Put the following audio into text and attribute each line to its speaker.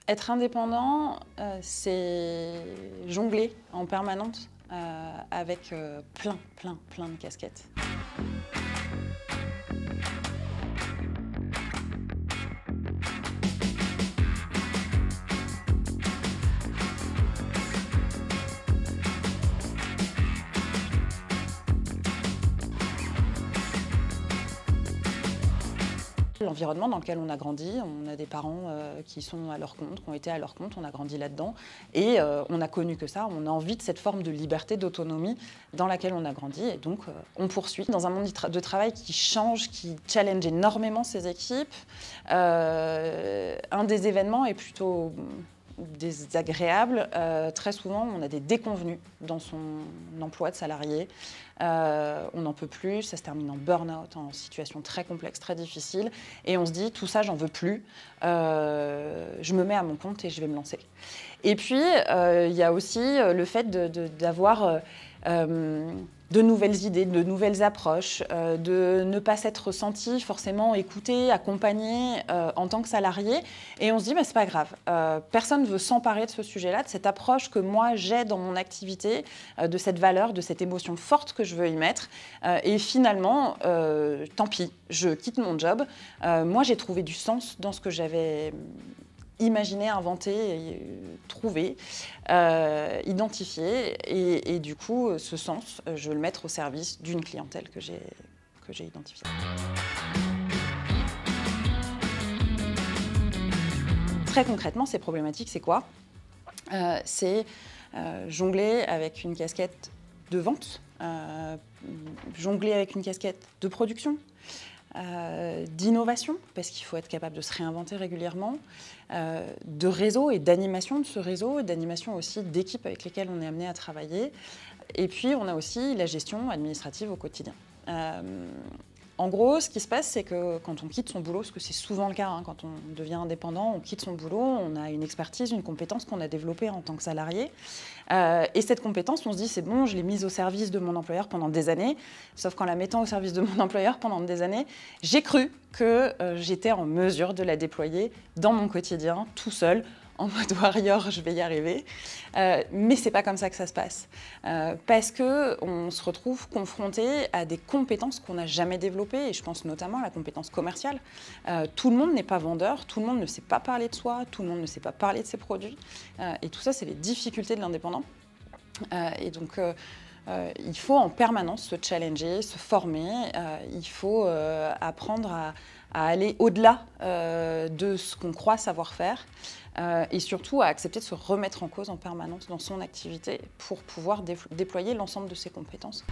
Speaker 1: Être indépendant, c'est jongler en permanence avec plein de casquettes. L'environnement dans lequel on a grandi, on a des parents qui sont à leur compte, qui ont été à leur compte, on a grandi là-dedans et on a connu que ça, on a envie de cette forme de liberté, d'autonomie dans laquelle on a grandi et donc on poursuit. Dans un monde de travail qui change, qui challenge énormément ses équipes, un des événements est plutôt désagréable. Très souvent, on a des déconvenus dans son emploi de salarié. On n'en peut plus, ça se termine en burn-out, en situation très complexe, très difficile. Et on se dit, tout ça, j'en veux plus. Je me mets à mon compte et je vais me lancer. Et puis, il y a aussi le fait d'avoir de nouvelles idées, de nouvelles approches, de ne pas s'être senti forcément écouté, accompagné en tant que salarié. Et on se dit, bah, c'est pas grave, personne ne veut s'emparer de ce sujet-là, de cette approche que moi j'ai dans mon activité, de cette valeur, de cette émotion forte que je veux y mettre. Et finalement, tant pis, je quitte mon job. Moi, j'ai trouvé du sens dans ce que j'avais imaginer, inventer, trouver, identifier et du coup, ce sens, je veux le mettre au service d'une clientèle que j'ai identifiée. Très concrètement, ces problématiques, c'est quoi? C'est jongler avec une casquette de vente, jongler avec une casquette de production, d'innovation, parce qu'il faut être capable de se réinventer régulièrement, de réseau et d'animation de ce réseau, d'animation aussi d'équipes avec lesquelles on est amené à travailler. Et puis, on a aussi la gestion administrative au quotidien. En gros, ce qui se passe, c'est que quand on quitte son boulot, parce que c'est souvent le cas, hein, quand on devient indépendant, on quitte son boulot, on a une expertise, une compétence qu'on a développée en tant que salarié. Et cette compétence, on se dit, c'est bon, je l'ai mise au service de mon employeur pendant des années, sauf qu'en la mettant au service de mon employeur pendant des années, j'ai cru que j'étais en mesure de la déployer dans mon quotidien, tout seul, en mode warrior, je vais y arriver. Mais c'est pas comme ça que ça se passe. Parce qu'on se retrouve confronté à des compétences qu'on n'a jamais développées, et je pense notamment à la compétence commerciale. Tout le monde n'est pas vendeur, tout le monde ne sait pas parler de soi, tout le monde ne sait pas parler de ses produits. Et tout ça, c'est les difficultés de l'indépendant. Et donc, il faut en permanence se challenger, se former, il faut apprendre à aller au-delà de ce qu'on croit savoir faire et surtout à accepter de se remettre en cause en permanence dans son activité pour pouvoir déployer l'ensemble de ses compétences.